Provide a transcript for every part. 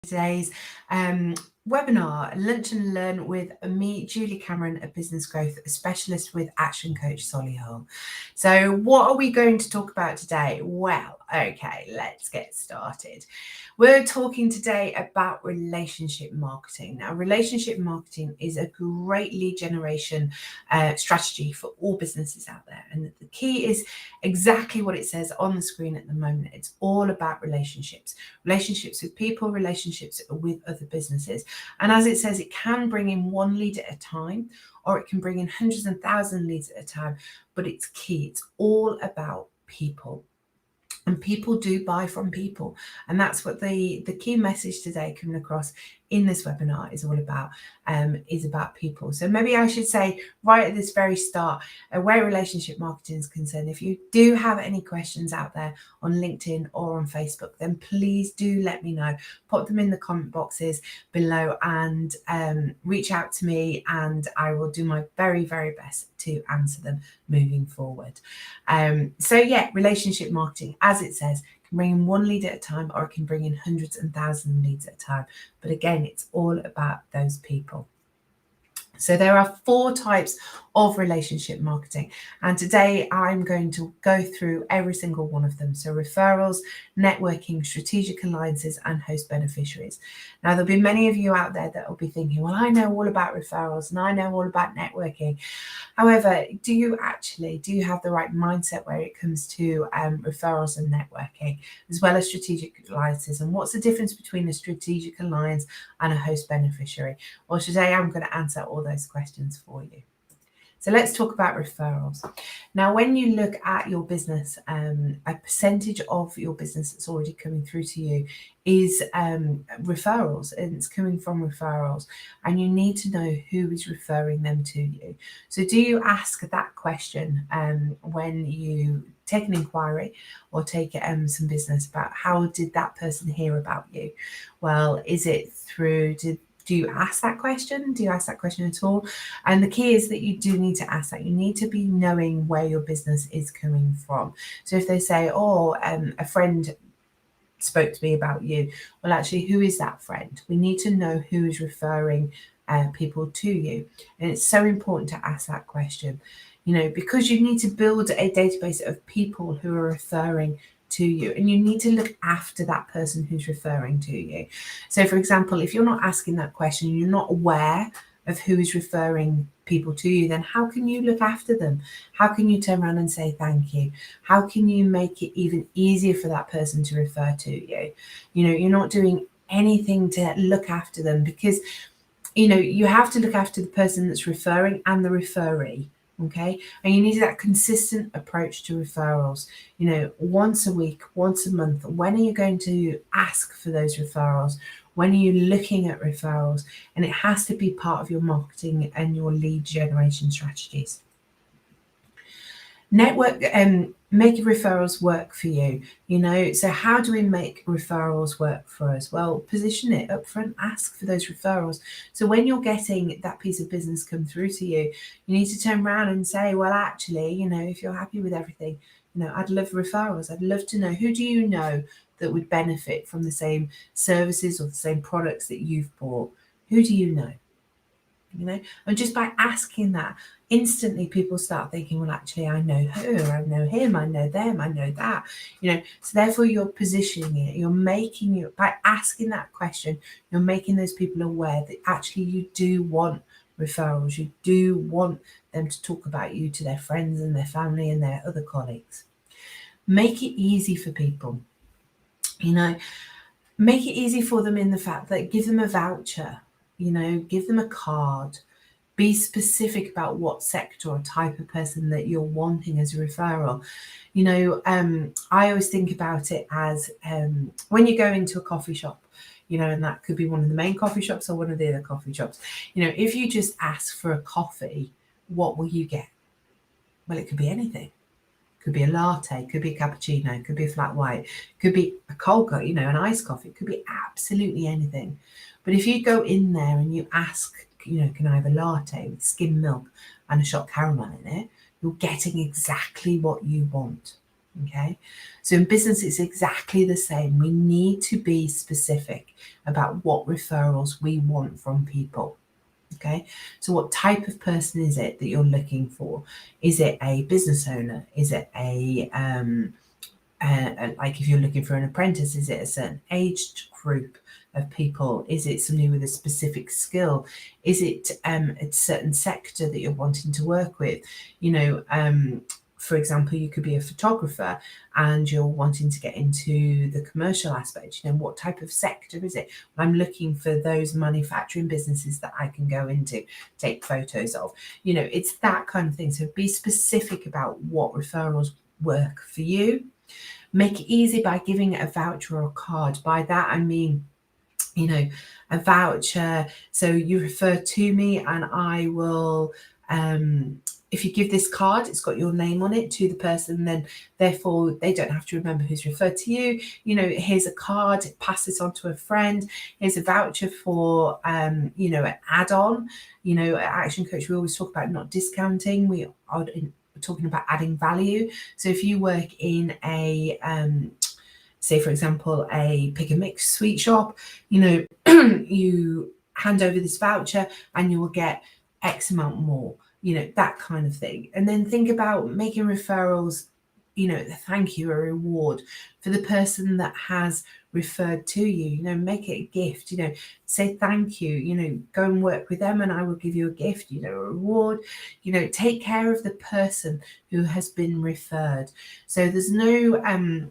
today's webinar, Lunch and Learn with me, Julie Cameron, a business growth specialist with Action Coach Solihull. So what are we going to talk about today? Well, okay, let's get started. We're talking today about relationship marketing. Now, relationship marketing is a great lead generation strategy for all businesses out there. And the key is exactly what it says on the screen at the moment. It's all about relationships with people, relationships with other businesses. And as it says, it can bring in one lead at a time, or it can bring in hundreds and thousands of leads at a time. But it's key. It's all about people. And people do buy from people. And that's what the key message today coming across in this webinar is all about, is about people. So maybe I should say right at this very start, where relationship marketing is concerned, if you do have any questions out there on LinkedIn or on Facebook, then please do let me know. Pop them in the comment boxes below and reach out to me, and I will do my very, very best to answer them moving forward. So yeah, relationship marketing, as it says, can bring in one lead at a time, or it can bring in hundreds and thousands of leads at a time. But again, it's all about those people. So there are 4 types of relationship marketing, and today I'm going to go through every single one of them. So referrals, networking, strategic alliances, and host beneficiaries. Now, there'll be many of you out there that will be thinking, well, I know all about referrals and I know all about networking. However, do you have the right mindset where it comes to referrals and networking, as well as strategic alliances? And what's the difference between a strategic alliance and a host beneficiary? Well, today I'm going to answer all those questions for you. So let's talk about referrals. Now, when you look at your business, a percentage of your business that's already coming through to you is referrals, and it's coming from referrals, and you need to know who is referring them to you. So do you ask that question when you take an inquiry or take some business about how did that person hear about you? Well, is it through, do you ask that question? Do you ask that question at all? And the key is that you do need to ask that. You need to be knowing where your business is coming from. So if they say, oh, a friend spoke to me about you, well, actually, who is that friend? We need to know who is referring people to you. And it's so important to ask that question, because you need to build a database of people who are referring to you, and you need to look after that person who's referring to you. So for example, if you're not asking that question, you're not aware of who is referring people to you, then how can you look after them? How can you turn around and say thank you? How can you make it even easier for that person to refer to you? You're not doing anything to look after them, because you have to look after the person that's referring and the referee. Okay, and you need that consistent approach to referrals. Once a week, once a month. When are you going to ask for those referrals? When are you looking at referrals? And it has to be part of your marketing and your lead generation strategies. Network make referrals work for you. So how do we make referrals work for us? Well, position it up front, ask for those referrals. So when you're getting that piece of business come through to you, you need to turn around and say, well, actually, if you're happy with everything, I'd love referrals. I'd love to know, who do you know that would benefit from the same services or the same products that you've bought? Who do you know? And just by asking that, instantly people start thinking, well, actually, I know her, I know him, I know them, I know that, so therefore you're positioning it, by asking that question, you're making those people aware that actually you do want referrals, you do want them to talk about you to their friends and their family and their other colleagues. Make it easy for people, make it easy for them in the fact that give them a voucher, give them a card. Be specific about what sector or type of person that you're wanting as a referral. I always think about it as when you go into a coffee shop, and that could be one of the main coffee shops or one of the other coffee shops. If you just ask for a coffee, what will you get? Well, it could be anything. Could be a latte, could be a cappuccino, could be a flat white, could be a cold, an iced coffee, it could be absolutely anything. But if you go in there and you ask, can I have a latte with skim milk and a shot caramel in it, you're getting exactly what you want. Okay, so in business, it's exactly the same. We need to be specific about what referrals we want from people. Okay, so what type of person is it that you're looking for? Is it a business owner? Is it like if you're looking for an apprentice, is it a certain age group of people? Is it somebody with a specific skill? Is it a certain sector that you're wanting to work with? For example, you could be a photographer and you're wanting to get into the commercial aspect. What type of sector is it? I'm looking for those manufacturing businesses that I can go into, take photos of. It's that kind of thing. So be specific about what referrals work for you. Make it easy by giving a voucher or a card. By that, I mean, a voucher. So you refer to me and I will, if you give this card, it's got your name on it to the person, then therefore they don't have to remember who's referred to you. Here's a card, pass this on to a friend. Here's a voucher for, an add-on. At Action Coach, we always talk about not discounting. We're talking about adding value. So if you work in a, say for example, a pick and mix sweet shop, you hand over this voucher and you will get X amount more, that kind of thing. And then think about making referrals, the thank you, a reward for the person that has referred to you. Make it a gift, say thank you, go and work with them and I will give you a gift, a reward. Take care of the person who has been referred. So there's no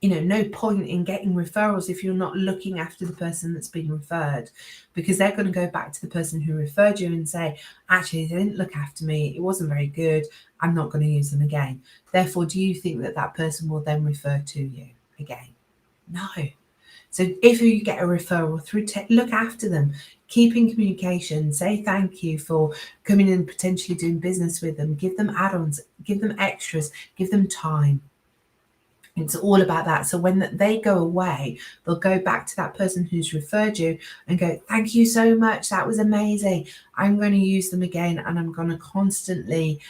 no point in getting referrals if you're not looking after the person that's been referred, because they're going to go back to the person who referred you and say, actually, they didn't look after me, it wasn't very good, I'm not going to use them again. Therefore, do you think that that person will then refer to you again? No. So if you get a referral through, look after them, keep in communication, say thank you for coming and potentially doing business with them, give them add-ons, give them extras, give them time. It's all about that. So when they go away, they'll go back to that person who's referred you and go, thank you so much, that was amazing, I'm going to use them again and I'm going to constantly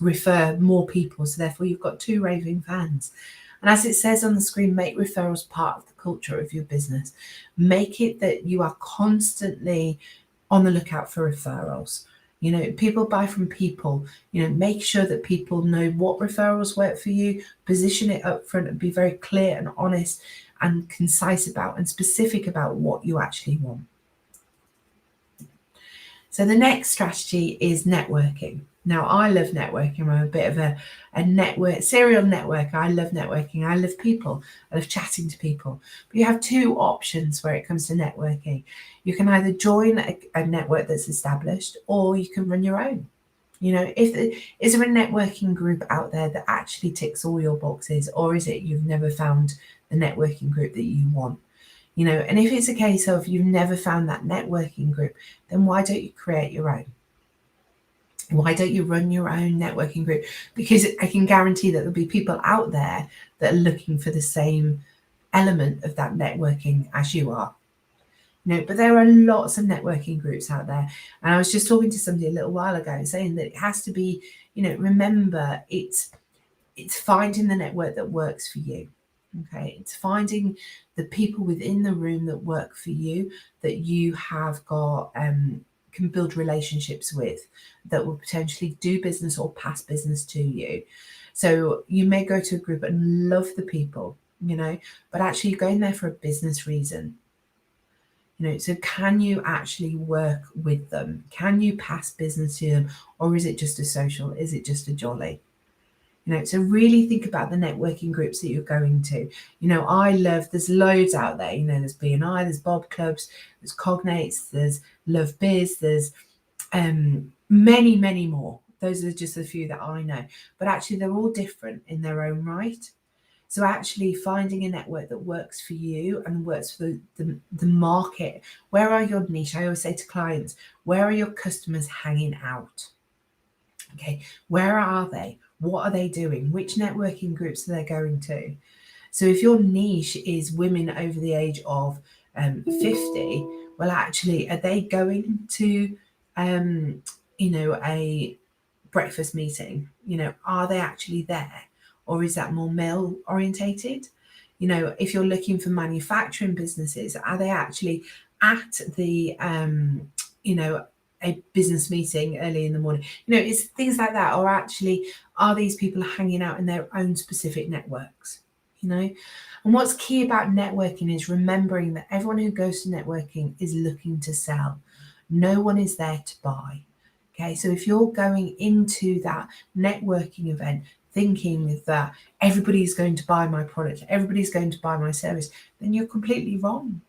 refer more people. So therefore you've got 2 raving fans. And as it says on the screen, make referrals part of the culture of your business. Make it that you are constantly on the lookout for referrals. People buy from people. Make sure that people know what referrals work for you. Position it up front and be very clear and honest and concise about and specific about what you actually want. So the next strategy is networking. Now, I love networking. I'm a bit of a serial networker. I love networking. I love people. I love chatting to people. But you have 2 options where it comes to networking. You can either join a network that's established, or you can run your own. Is there a networking group out there that actually ticks all your boxes, or is it you've never found the networking group that you want? And if it's a case of you've never found that networking group, then why don't you create your own? Why don't you run your own networking group? Because I can guarantee that there'll be people out there that are looking for the same element of that networking as you are. But there are lots of networking groups out there. And I was just talking to somebody a little while ago saying that it has to be, remember, it's finding the network that works for you. Okay, it's finding the people within the room that work for you, that you have got can build relationships with, that will potentially do business or pass business to you. So you may go to a group and love the people, but actually you're going there for a business reason. So can you actually work with them? Can you pass business to them? Or is it just a social? Is it just a jolly? So really think about the networking groups that you're going to. There's loads out there. There's B&I, there's Bob Clubs, there's Cognates, there's Love Biz, there's many, many more. Those are just a few that I know. But actually, they're all different in their own right. So actually finding a network that works for you and works for the market. Where are your niche? I always say to clients, where are your customers hanging out? Okay, where are they? What are they doing? Which networking groups are they going to? So if your niche is women over the age of 50, well, actually, are they going to, a breakfast meeting? Are they actually there? or is that more male orientated? You know, if you're looking for manufacturing businesses, are they actually at the, you know, a business meeting early in the morning? You know, it's things like that. Or actually, are these people hanging out in their own specific networks? You know, and what's key about networking is remembering that everyone who goes to networking is looking to sell. No one is there to buy. Okay, so if you're going into that networking event thinking that everybody's going to buy my product, everybody's going to buy my service, then you're completely wrong.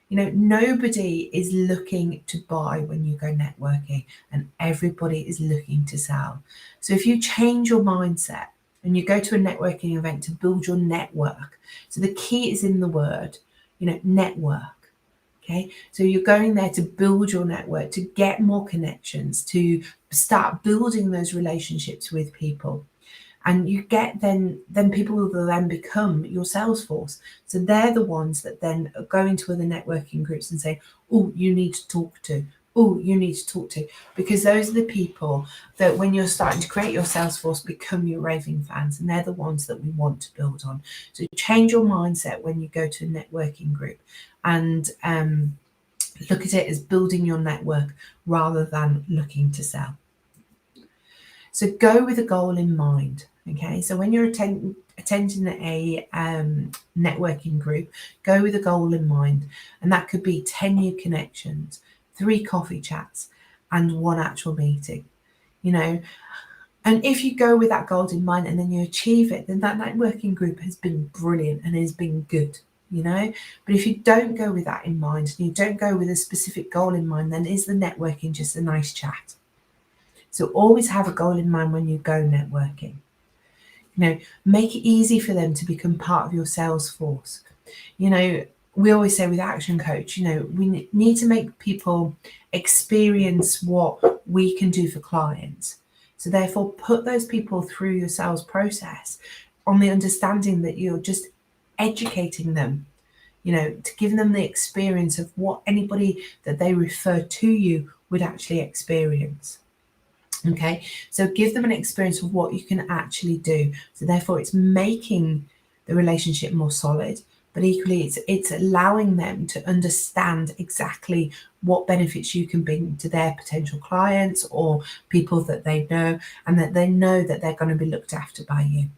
You know, nobody is looking to buy when you go networking, and everybody is looking to sell. So if you change your mindset and you go to a networking event to build your network, so the key is in the word, you know, network. Okay, so you're going there to build your network, to get more connections, to start building those relationships with people. And you get then people will then become your sales force. So they're the ones that then go into other networking groups and say, oh, you need to talk to. Oh, you need to talk to. Because those are the people that when you're starting to create your sales force become your raving fans. And they're the ones that we want to build on. So change your mindset when you go to a networking group and look at it as building your network rather than looking to sell. So go with a goal in mind. Okay, so when you're attending a networking group, go with a goal in mind, and that could be 10 new connections, 3 coffee chats, and 1 actual meeting. You know, and if you go with that goal in mind and then you achieve it, then that networking group has been brilliant and has been good. You know, but if you don't go with that in mind and you don't go with a specific goal in mind, then is the networking just a nice chat? So always have a goal in mind when you go networking. You know, make it easy for them to become part of your sales force. You know, we always say with Action Coach, you know, we need to make people experience what we can do for clients. So therefore, put those people through your sales process on the understanding that you're just educating them, you know, to give them the experience of what anybody that they refer to you would actually experience. Okay, so give them an experience of what you can actually do. So therefore, it's making the relationship more solid, but equally, it's allowing them to understand exactly what benefits you can bring to their potential clients or people that they know, and that they know that they're going to be looked after by you.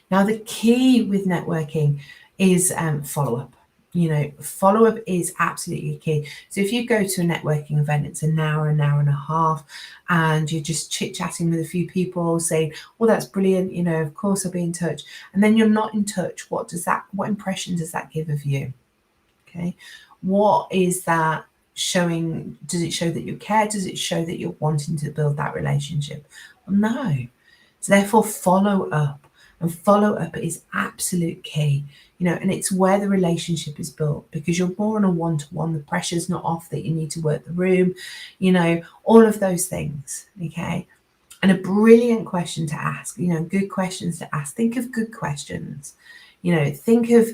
Now, the key with networking is follow-up. You know, follow-up is absolutely key. So if you go to a networking event, it's an hour and a half, and you're just chit-chatting with a few people saying, well, that's brilliant, you know, of course I'll be in touch. And then you're not in touch. What impression does that give of you? Okay. What is that showing? Does it show that you care? Does it show that you're wanting to build that relationship? Well, no. So therefore, follow up. And follow up is absolute key, you know, and it's where the relationship is built, because you're more on a one-to-one. The pressure's not off that you need to work the room, you know, all of those things. Okay. And a brilliant question to ask, you know, good questions to ask. Think of good questions, you know, think of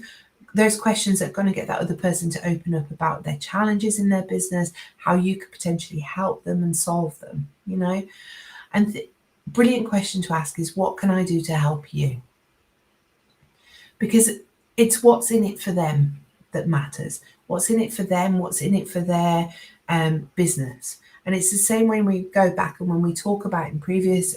those questions that are going to get that other person to open up about their challenges in their business, how you could potentially help them and solve them, you know. And brilliant question to ask is, what can I do to help you? Because it's what's in it for them that matters. What's in it for them, what's in it for their business. And it's the same when we go back and when we talk about in previous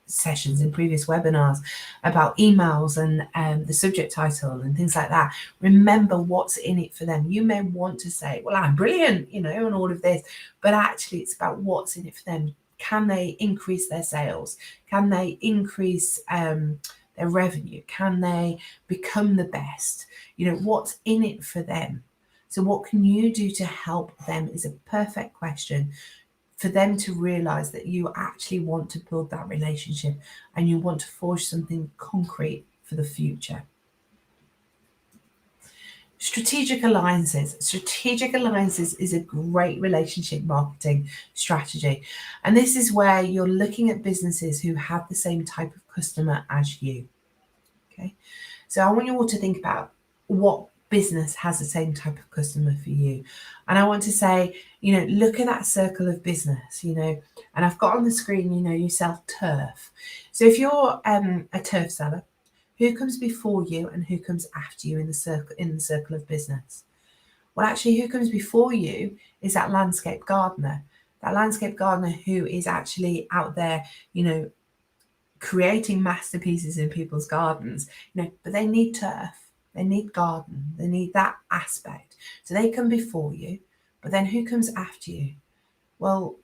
sessions, in previous webinars about emails and the subject title and things like that. Remember what's in it for them. You may want to say, well, I'm brilliant, you know, and all of this, but actually it's about what's in it for them. Can they increase their sales? Can they increase their revenue? Can they become the best? You know, what's in it for them? So what can you do to help them is a perfect question for them to realize that you actually want to build that relationship and you want to forge something concrete for the future. Strategic alliances. Strategic alliances is a great relationship marketing strategy. And this is where you're looking at businesses who have the same type of customer as you. Okay. So I want you all to think about what business has the same type of customer for you. And I want to say, look at that circle of business, and I've got on the screen, you sell turf. So if you're a turf seller, who comes before you and who comes after you in the circle of business? Well, actually, who comes before you is that landscape gardener. That landscape gardener who is actually out there, creating masterpieces in people's gardens, but they need turf, they need garden, they need that aspect. So they come before you, but then who comes after you? Well,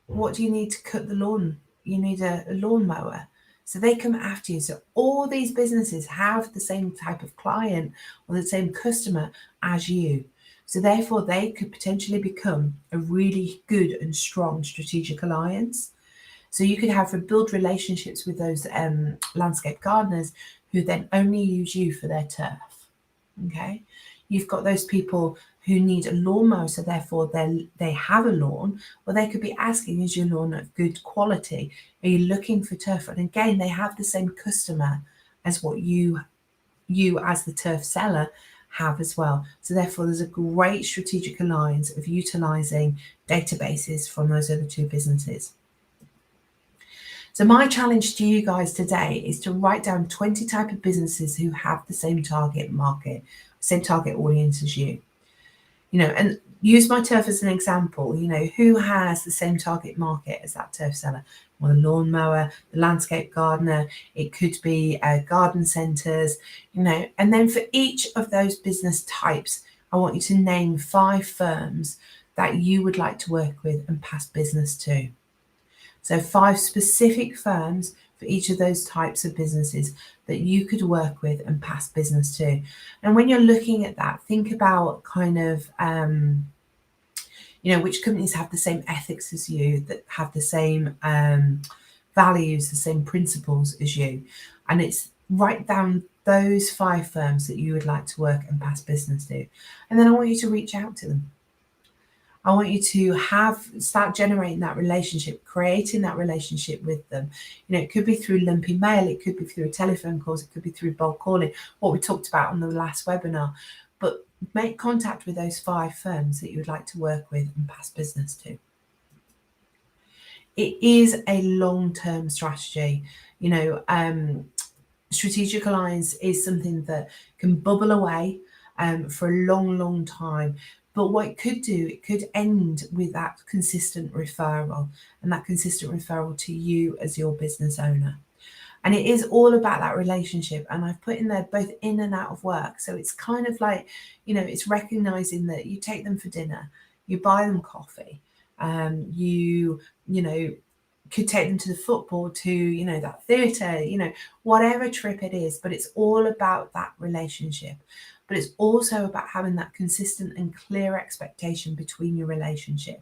what do you need to cut the lawn? You need a lawnmower. So they come after you. So all these businesses have the same type of client or the same customer as you. So therefore, they could potentially become a really good and strong strategic alliance. So you could build relationships with those landscape gardeners who then only use you for their turf. Okay, you've got those people who need a lawnmower, so therefore they have a lawn. Well, they could be asking, is your lawn of good quality? Are you looking for turf? And again, they have the same customer as what you as the turf seller have as well. So therefore, there's a great strategic alliance of utilizing databases from those other two businesses. So my challenge to you guys today is to write down 20 type of businesses who have the same target market, same target audience as you. And use my turf as an example. Who has the same target market as that turf seller? Well, the lawnmower, the landscape gardener, it could be garden centres, and then for each of those business types, I want you to name 5 firms that you would like to work with and pass business to. So 5 specific firms for each of those types of businesses that you could work with and pass business to. And when you're looking at that, think about kind of, which companies have the same ethics as you, that have the same values, the same principles as you. And it's write down those 5 firms that you would like to work and pass business to. And then I want you to reach out to them. I want you to start generating that relationship, creating that relationship with them. It could be through lumpy mail, it could be through telephone calls, it could be through bulk calling, what we talked about on the last webinar. But make contact with those 5 firms that you would like to work with and pass business to. It is a long-term strategy. Strategic alliance is something that can bubble away for a long, long time. But what it could do, it could end with that consistent referral, and that consistent referral to you as your business owner. And it is all about that relationship. And I've put in there both in and out of work. So it's kind of like, it's recognizing that you take them for dinner, you buy them coffee, you could take them to the football, to, that theatre, whatever trip it is. But it's all about that relationship. But it's also about having that consistent and clear expectation between your relationship.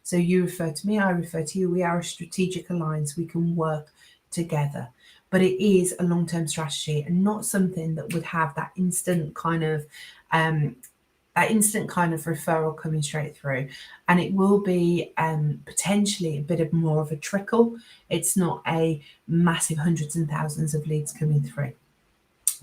So you refer to me, I refer to you. We are a strategic alliance. We can work together. But it is a long-term strategy and not something that would have that instant kind of referral coming straight through. And it will be potentially a bit of more of a trickle. It's not a massive hundreds and thousands of leads coming through.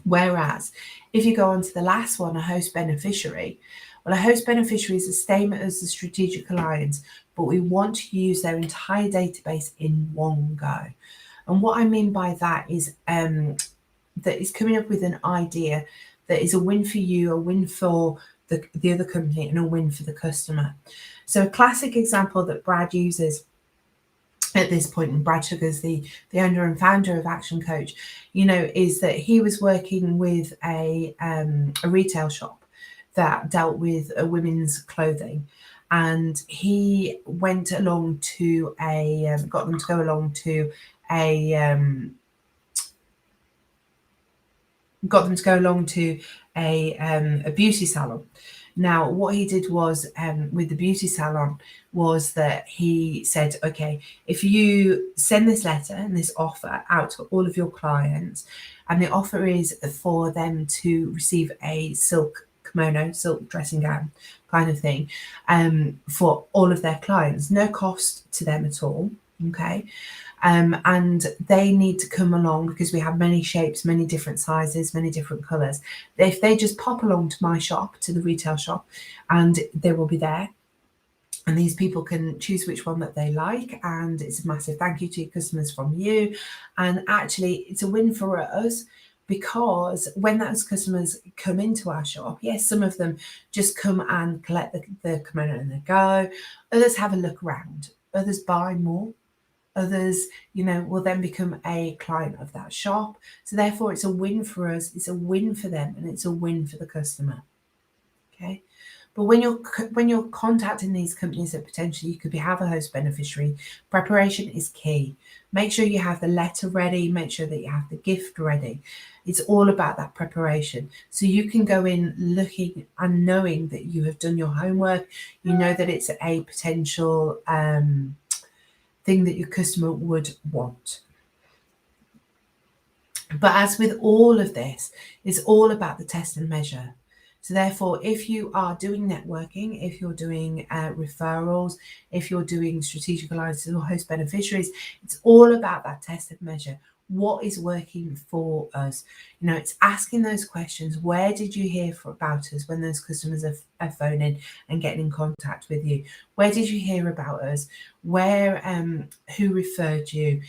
Whereas if you go on to the last one, a host beneficiary, well, a host beneficiary is the same as the strategic alliance, but we want to use their entire database in one go. And what I mean by that is that is coming up with an idea that is a win for you, a win for the other company, and a win for the customer. So a classic example that Brad uses at this point, and Brad Sugar's the owner and founder of Action Coach, is that he was working with a retail shop that dealt with women's clothing, and he went along to got them to go along to a beauty salon. Now, what he did was with the beauty salon was that he said, okay, if you send this letter and this offer out to all of your clients, and the offer is for them to receive a silk kimono, silk dressing gown kind of thing, for all of their clients, no cost to them at all, okay? and they need to come along because we have many shapes, many different sizes, many different colours. If they just pop along to my shop, to the retail shop, and they will be there, and these people can choose which one that they like, and it's a massive thank you to your customers from you. And actually it's a win for us, because when those customers come into our shop, yes, some of them just come and collect the kimono and they go. Others have a look around, others buy more, others, will then become a client of that shop. So therefore it's a win for us, it's a win for them, and it's a win for the customer. Okay. But when you're contacting these companies that potentially you could have a host beneficiary, preparation is key. Make sure you have the letter ready, make sure that you have the gift ready. It's all about that preparation. So you can go in looking and knowing that you have done your homework, you know that it's a potential thing that your customer would want. But as with all of this, it's all about the test and measure. So therefore, if you are doing networking, if you're doing referrals, if you're doing strategic alliances or host beneficiaries, it's all about that test and measure. What is working for us? It's asking those questions. Where did you hear about us when those customers are phoning and getting in contact with you? Where did you hear about us? Who referred you?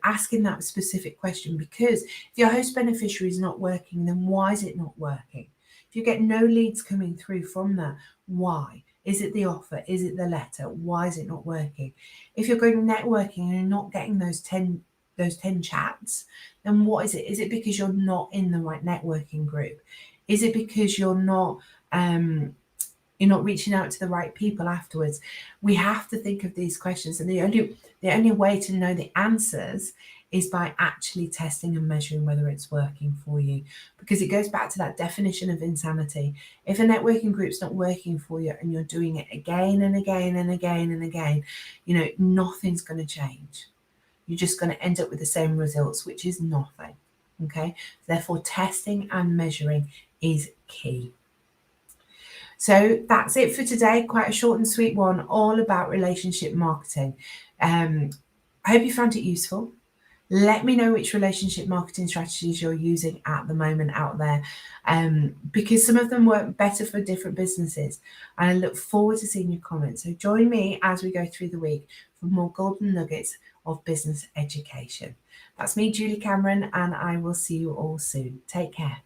Asking that specific question, because if your host beneficiary is not working, then why is it not working? If you get no leads coming through from that, why? Is it the offer? Is it the letter? Why is it not working? If you're going networking and you're not getting those 10 chats, then what is it? Is it because you're not in the right networking group? Is it because you're not reaching out to the right people afterwards? We have to think of these questions, and the only way to know the answers is by actually testing and measuring whether it's working for you, because it goes back to that definition of insanity. If a networking group's not working for you and you're doing it again and again and again and again, nothing's going to change. You're just going to end up with the same results, which is nothing. Okay, therefore testing and measuring is key. So that's it for today. Quite a short and sweet one, all about relationship marketing. I hope you found it useful. Let me know which relationship marketing strategies you're using at the moment out there, because some of them work better for different businesses. And I look forward to seeing your comments. So join me as we go through the week for more golden nuggets of business education. That's me, Julie Cameron, and I will see you all soon. Take care.